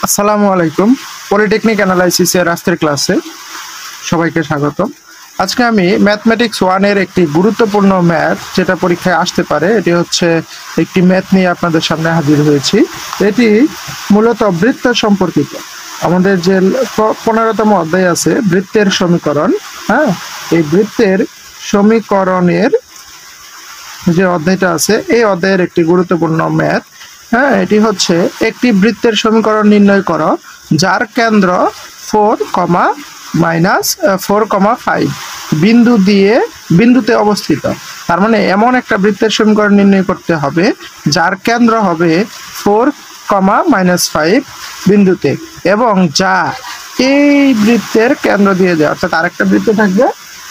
আসসালামু আলাইকুম। পলিটেকনিক অ্যানালাইসিসের আজকের ক্লাসে সবাইকে স্বাগত। আজকে আমি ম্যাথমেটিক্স 1 এর একটি গুরুত্বপূর্ণ ম্যাথ যেটা পরীক্ষায় আসতে পারে, এটি হচ্ছে একটি ম্যাথ নিয়ে আপনাদের সামনে হাজির হয়েছি। এটি মূলত বৃত্ত সম্পর্কিত। আমাদের যে 15তম অধ্যায় আছে বৃত্তের সমীকরণ, হ্যাঁ, এই বৃত্তের সমীকরণের যে অধ্যায়টা আছে এই অধ্যায়ের একটি গুরুত্বপূর্ণ ম্যাথ। হ্যাঁ, এটি হচ্ছে একটি বৃত্তের সমীকরণ নির্ণয় করো যার কেন্দ্র 4,-4,5 বিন্দুতে অবস্থিত। তার মানে এমন একটা বৃত্তের সমীকরণ নির্ণয় করতে হবে যার কেন্দ্র হবে 4,-5 বিন্দুতে, এবং যা এই বৃত্তের কেন্দ্র দিয়ে যায়, অর্থাৎ আরেকটা বৃত্ত থাকবে,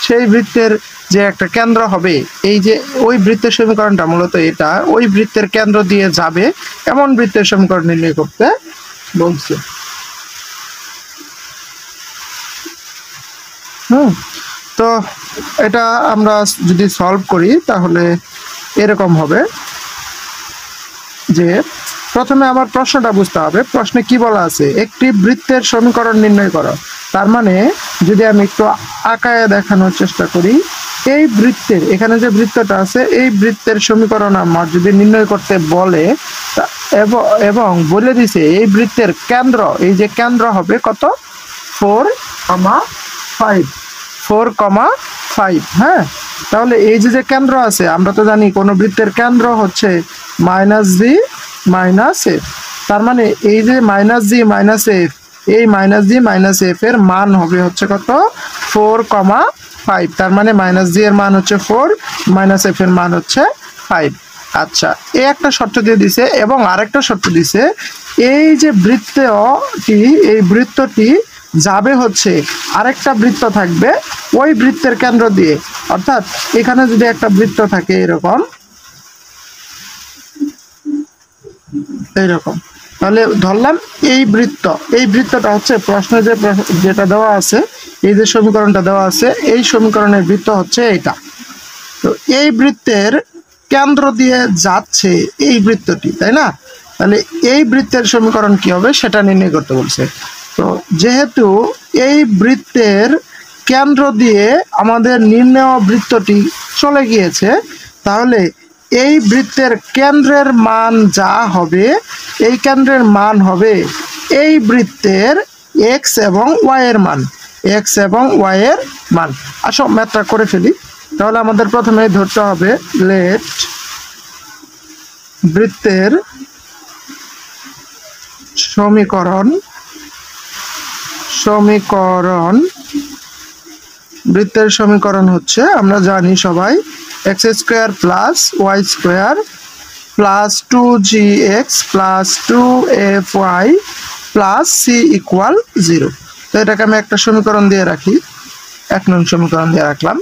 সেই বৃত্তের যে একটা কেন্দ্র হবে, এই যে ওই বৃত্তের সমীকরণটা মূলত এটা ওই বৃত্তের কেন্দ্র দিয়ে যাবে এমন বৃত্তের সমীকরণ নির্ণয় করতে বলছে। তো এটা আমরা যদি সলভ করি তাহলে এরকম হবে যে প্রথমে আমার প্রশ্নটা বুঝতে হবে। প্রশ্নে কি বলা আছে? একটি বৃত্তের সমীকরণ নির্ণয় করো। তার মানে যদি আমি একটু আঁকায় দেখানোর চেষ্টা করি, এই বৃত্তের এখানে যে বৃত্তটা আছে এই বৃত্তের সমীকরণ আমার যদি নির্ণয় করতে বলে এবং বলে দিছে এই বৃত্তের কেন্দ্র, এই যে কেন্দ্র হবে কত, 4,5। হ্যাঁ, তাহলে এই যে কেন্দ্র আছে, আমরা তো জানি কোন বৃত্তের কেন্দ্র হচ্ছে -g - f। তার মানে এই যে -g - f, এই -g - f এর মান হবে হচ্ছে কত, 4,5। তার মানে -g এর মান হচ্ছে 4, -f এর মান হচ্ছে 5। আচ্ছা, এই একটা শর্ত দিয়ে দিছে এবং আরেকটা শর্ত দিছে, এই যে এই বৃত্তটি যাবে হচ্ছে আরেকটা বৃত্ত থাকবে ওই বৃত্তের কেন্দ্র দিয়ে। অর্থাৎ এখানে যদি একটা বৃত্ত থাকে এইরকম, তাহলে ধরলাম এই বৃত্তটা হচ্ছে প্রশ্নে যেটা দেওয়া আছে, এই যে সমীকরণটা দেওয়া আছে এই সমীকরণের বৃত্ত হচ্ছে এইটা। তো এই বৃত্তের কেন্দ্র দিয়ে যাচ্ছে এই বৃত্তটি, তাই না? তাহলে এই বৃত্তের সমীকরণ কি হবে সেটা নির্ণয় করতে বলছে। তো যেহেতু এই বৃত্তের কেন্দ্র দিয়ে আমাদের নির্ণেয় বৃত্তটি চলে গিয়েছে, তাহলে এই বৃত্তের কেন্দ্রের মান যা হবে, এই কেন্দ্রের মান হবে এই বৃত্তের এক্স এবং ওয়াই এর মান। আসো ম্যাথটা করে ফেলি। তাহলে আমাদের প্রথমে ধরতে হবে লেট বৃত্তের সমীকরণ হচ্ছে, আমরা জানি সবাই, x² + y² + 2gx + 2fy + c = 0। তো এটাকে আমি একটা সমীকরণ দিয়ে রাখি, 1 নং সমীকরণ দিয়ে রাখলাম।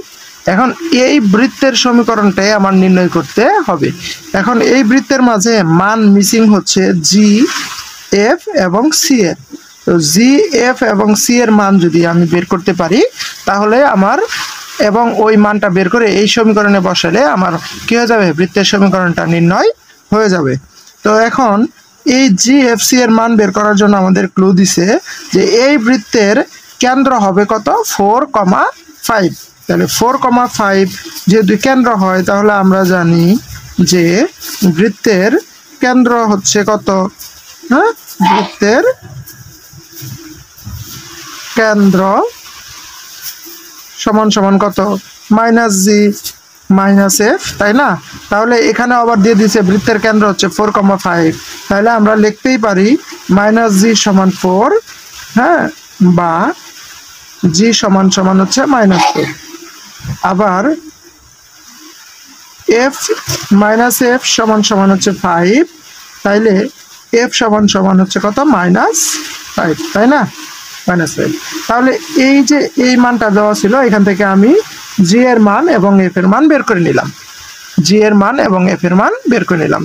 এখন এই বৃত্তের সমীকরণটাই আমার নির্ণয় করতে হবে। এখন এই বৃত্তের মাঝে মান মিসিং হচ্ছে জি, এফ এবং সি এর। তো জি, এফ এবং সি এর মান যদি আমি বের করতে পারি তাহলে আমার, এবং ওই মানটা বের করে এই সমীকরণে বসালে আমার কি হয়ে যাবে, বৃত্তের সমীকরণটা নির্ণয় হয়ে যাবে। তো এখন এই জি, এফ, সি এর মান বের করার জন্য আমাদের ক্লু দিছে যে এই বৃত্তের কেন্দ্র হবে কত, 4,5। তাহলে 4,5 যদি কেন্দ্র হয় তাহলে আমরা জানি যে বৃত্তের কেন্দ্র হচ্ছে কত, হ্যাঁ, বৃত্তের কেন্দ্র সমান সমান কত, -g - f, তাই না? তাহলে এখানে আবার দিয়ে দিছে বৃত্তের কেন্দ্র হচ্ছে 4,5। তাহলে আমরা লিখতেই পারি -g = 4, হ্যাঁ, বা g = হচ্ছে -4। আবার f - f = হচ্ছে 5, তাইলে f = হচ্ছে কত, -5, তাই না? -5। তাহলে এই যে এই মানটা দেওয়া ছিল, এখান থেকে আমি জি এর মান এবং এফ এর মান বের করে নিলাম।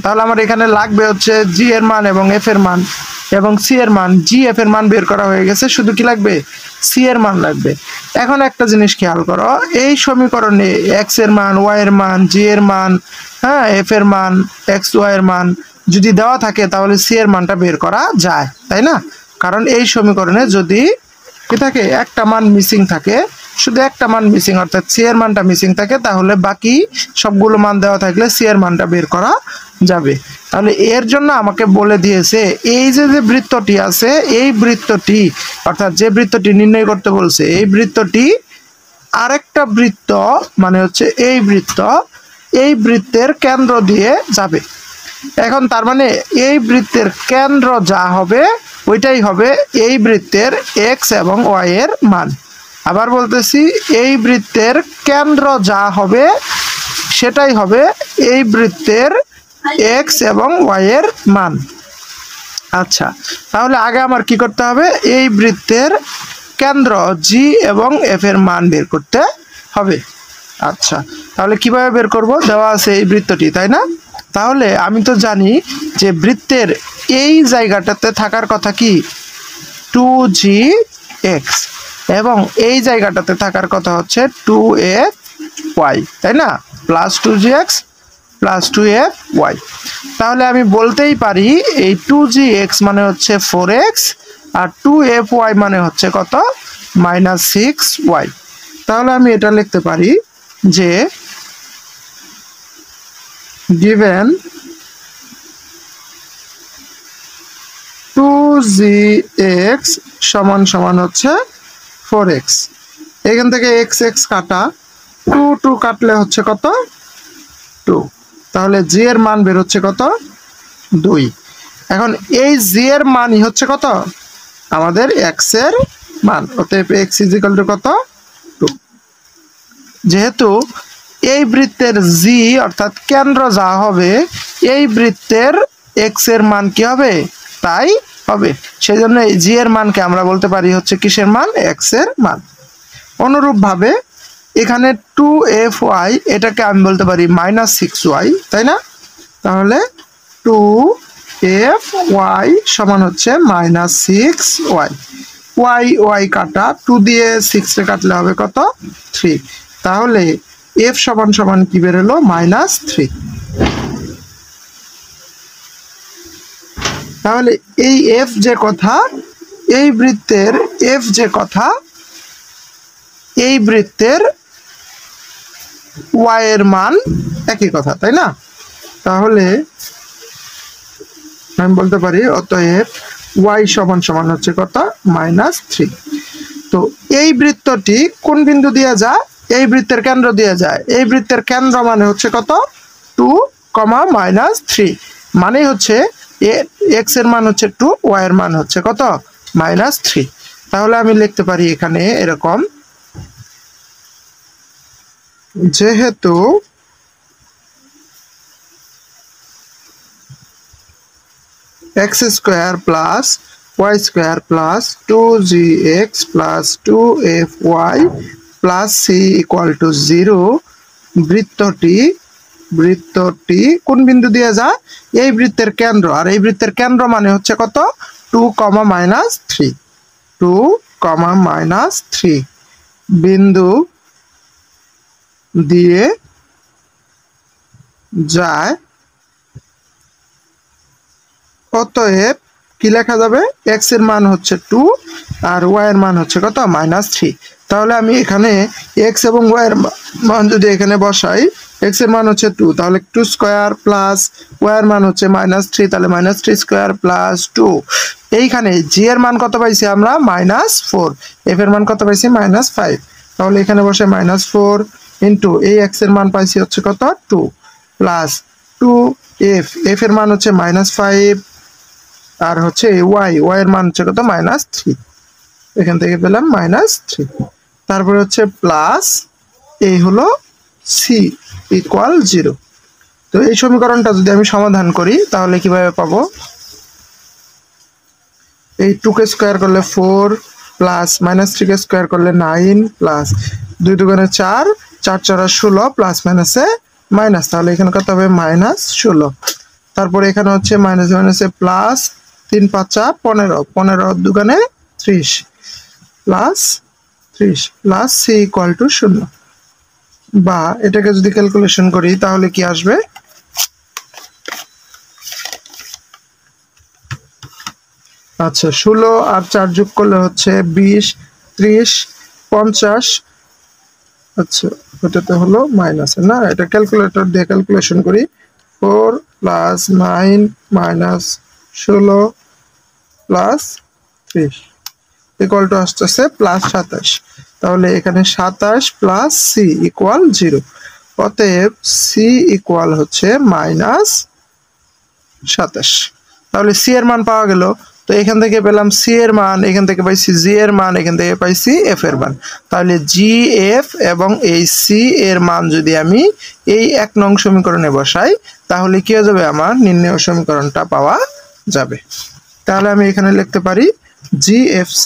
তাহলে আমার এখানে লাগবে হচ্ছে জি এর মান এবং এফ এর মান এবং সি এর মান। জি, এফ এর মান বের করা হয়ে গেছে, শুধু কি লাগবে, সি এর মান লাগবে। এখন একটা জিনিস খেয়াল করো, এই সমীকরণে এক্স এর মান, ওয়াই এর মান, জি এর মান, হ্যাঁ, এফ এর মান, এক্স ওয়াই এর মান যদি দেওয়া থাকে তাহলে সি এর মানটা বের করা যায়, তাই না? কারণ এই সমীকরণে যদি কি থাকে একটা মান মিসিং থাকে, শুধু একটা মান মিসিং অর্থাৎ সি এর মানটা মিসিং থাকে, তাহলে বাকি সবগুলো মান দেওয়া থাকলে সি এর মানটা বের করা যাবে। তাহলে এর জন্য আমাকে বলে দিয়েছে এই যে যে বৃত্তটি আছে, এই বৃত্তটি অর্থাৎ যে বৃত্তটি নির্ণয় করতে বলছে, এই বৃত্তটি আরেকটা বৃত্ত মানে হচ্ছে এই বৃত্ত, এই বৃত্তের কেন্দ্র দিয়ে যাবে। এখন তার মানে এই বৃত্তের কেন্দ্র যা হবে ওইটাই হবে এই বৃত্তের এক্স এবং ওয়াই এর মান। আবার বলতেছি, এই বৃত্তের কেন্দ্র যা হবে সেটাই হবে এই বৃত্তের এক্স এবং ওয়াই এর মান। আচ্ছা, তাহলে আগে আমার কি করতে হবে, এই বৃত্তের কেন্দ্র জি এবং এফ এর মান বের করতে হবে। আচ্ছা, তাহলে কিভাবে বের করব, দেওয়া আছে এই বৃত্তটি, তাই না? তাহলে আমি তো জানি যে বৃত্তের এই জায়গাটাতে থাকার কথা কি 2gx এবং এই জায়গাটাতে থাকার কথা হচ্ছে 2fy, তাই না? Plus 2gx plus 2fy। তাহলে আমি বলতেই পারি এই 2gx মানে হচ্ছে 4x আর 2fy মানে হচ্ছে কত, -6y। তাহলে আমি এটা লিখতে পারি যে given 2gx সমান সমান হচ্ছে 4x, এখান থেকে x x কাটা, 2 2 কাটলে হচ্ছে কত 2, তাহলে g এর মান বের হচ্ছে কত 2। এখন এই g এর মানই হচ্ছে কত আমাদের x এর মান, অতএব x = কত 2। যেহেতু এই বৃত্তের g অর্থাৎ কেন্দ্র যা হবে এই বৃত্তের x এর মান কি হবে তাই হবে, সেজন্য এই g এর মানকে আমরা বলতে পারি হচ্ছে কিসের মান, x এর মান। অনুরূপভাবে এখানে 2fy এটাকে আমি বলতে পারি -6y, তাই না? তাহলে 2fy সমান হচ্ছে -6y, y কাটা 2 দিয়ে 6 রে কাটলে হবে কত 3, তাহলে f সমান সমান কি বের হলো -3। তাহলে এই f যে কথা, এই বৃত্তের f যে কথা, এই বৃত্তের y এর মান একই কথা, তাই না? তাহলে আমি বলতে পারি অতএব y সমান সমান হচ্ছে কত -3। তো এই বৃত্তটি কোন বিন্দু দিয়ে যায়, এই বৃত্তের কেন্দ্র দিয়ে যায়, এই বৃত্তের কেন্দ্র মানে হচ্ছে কত 2, -3, মানে হচ্ছে x এর মান হচ্ছে 2, y এর মান হচ্ছে কত -3। তাহলে আমি লিখতে পারি এখানে এরকম, যেহেতু x² plus y² plus 2gx plus 2fy plus c = 0, বৃত্তটি কোন বিন্দু দিয়ে যায়, এই বৃত্তের কেন্দ্র, আর এই বৃত্তের কেন্দ্র মানে হচ্ছে কত 2, -3 বিন্দু দিয়ে যায়। অতএব কি লেখা যাবে, x এর মান হচ্ছে 2 আর y এর মান হচ্ছে কত -3। তাহলে আমি এখানে x এবং y এর মান যদি এখানে বসাই, x এর মান হচ্ছে 2, তাহলে 2² প্লাস y এর মান হচ্ছে -3, তাহলে -3² প্লাস 2। এইখানে g এর মান কত পাইছি আমরা -4, f এর মান কত পাইছি -5, তাহলে এখানে বসে -4 ইনটু এই x এর মান পাইছি হচ্ছে কত 2 প্লাস 2f, f এর মান হচ্ছে -5 আর হচ্ছে y এর মান হচ্ছে কত -3, এখান থেকে পেলাম -3। তারপরে হচ্ছে প্লাস এই হলো c = 0। তো এই সমীকরণটা যদি আমি সমাধান করি তাহলে কিভাবে পাবো, এই 2k² করলে 4 প্লাস -3k² করলে 9 প্লাস 2 দুগুণে 4, 4 4 16 প্লাস মাইনাসে মাইনাস, তাহলে এখানে কত হবে -16। তারপরে এখানে হচ্ছে মাইনাস মাইনাসে প্লাস, 3 5 15, 15 দুগুণে 30 প্লাস 30 প্লাস c = 0। বা এটাকে যদি ক্যালকুলেশন করি তাহলে কি আসবে, আচ্ছা 16 আর 4 যোগ করলে হচ্ছে 20, 30, 50। আচ্ছা ওটাতে হলো মাইনাস না, এটা ক্যালকুলেটর দিয়ে ক্যালকুলেশন করি। 4 + 9 - 16 + 30 ইকুয়াল টু আসতেছে +27। তাহলে এখানে 27 + c ইকুয়াল 0। অতএব c ইকুয়াল হচ্ছে -27। তাহলে c এর মান পাওয়া গেল। তো এখান থেকে পেলাম c এর মান, এখান থেকে পাইছি g এর মান, এখান থেকে পাইছি f এর মান। তাহলে g, f এবং এই c এর মান যদি আমি এই 1 নং সমীকরণে বসাই তাহলে কি হয়ে যাবে, আমার নির্ণয় সমীকরণটা পাওয়া যাবে। তাহলে আমি এখানে লিখতে পারি GFC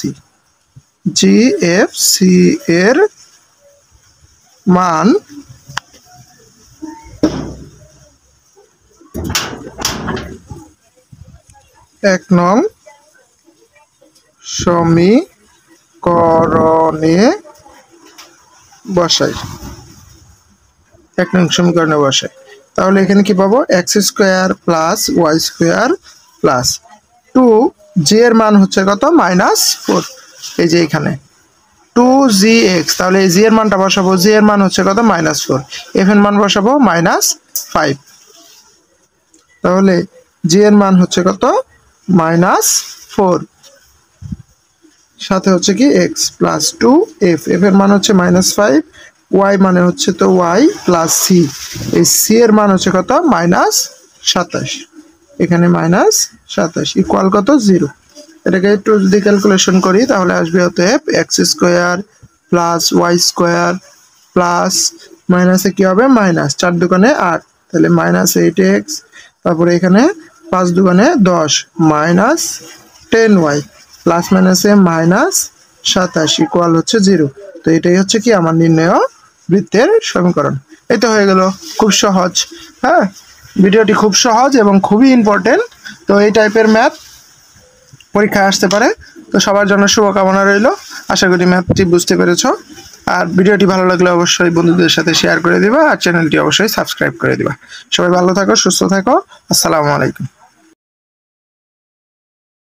এর মান এক নং সমীকরণে বসাই, তাহলে এখানে কি পাবো, x² + y² + 2g এর মান হচ্ছে কত, -4। এই যে এখানে 2gx, তাহলে এই g এর মানটা বসাবো, g এর মান হচ্ছে কত, -4। f এর মান বসাবো -5। তাহলে g এর মান হচ্ছে কত, -4, সাথে হচ্ছে কি x + 2f, f এর মান হচ্ছে -5, y মানে হচ্ছে তো y + c, এই c এর মান হচ্ছে কত, -27। এখানে -27 ইকুয়াল কত, 0। এটাকে একটু যদি ক্যালকুলেশন করি তাহলে আসবে অতএব x² + y² প্লাস মাইনাসে কি হবে, মাইনাস 4 দুগুণে 8, তাহলে -8x, তারপরে এখানে 5 দুগুণে 10 -10y, প্লাস মাইনাসে -27 ইকুয়াল হচ্ছে 0। তো এটাই হচ্ছে কি আমার নির্ণয় বৃত্তের সমীকরণ। এই তো হয়ে গেল, খুব সহজ। হ্যাঁ, ভিডিওটি খুব সহজ এবং খুবই ইম্পর্টেন্ট। তো এই টাইপের ম্যাথ পরীক্ষায় আসতে পারে। তো সবার জন্য শুভকামনা রইল। আশা করি ম্যাথটি বুঝতে পেরেছো। আর ভিডিওটি ভালো লাগলে অবশ্যই বন্ধুদের সাথে শেয়ার করে দিবা, আর চ্যানেলটি অবশ্যই সাবস্ক্রাইব করে দিবা। সবাই ভালো থাকো, সুস্থ থাকো। আসসালামু আলাইকুম।